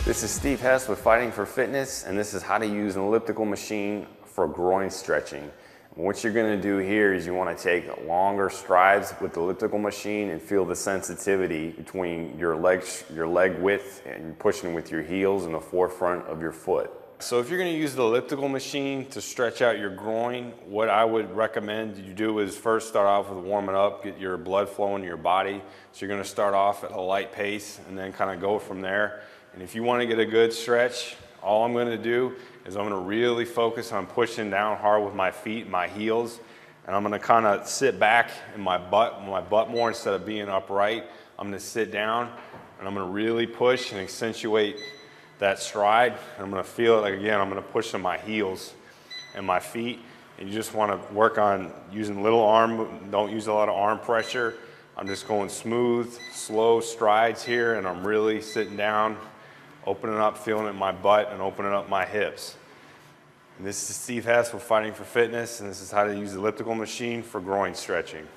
This is Steve Hess with Fighting for Fitness, and this is how to use an elliptical machine for groin stretching. What you're going to do here is you want to take longer strides with the elliptical machine and feel the sensitivity between your leg width and pushing with your heels in the forefront of your foot. So if you're going to use the elliptical machine to stretch out your groin, what I would recommend you do is first start off with warming up, get your blood flowing to your body. So you're going to start off at a light pace and then kind of go from there. And if you want to get a good stretch, all I'm going to do is I'm going to really focus on pushing down hard with my feet, my heels, and I'm going to kind of sit back in my butt more instead of being upright. I'm going to sit down and I'm going to really push and accentuate that stride. And I'm going to feel it like, again, I'm going to push on my heels and my feet. And you just want to work on using little arm, don't use a lot of arm pressure. I'm just going smooth, slow strides here, and I'm really sitting down, opening up, feeling it in my butt, and opening up my hips. And this is Steve Hess with Fighting for Fitness, and this is how to use the elliptical machine for groin stretching.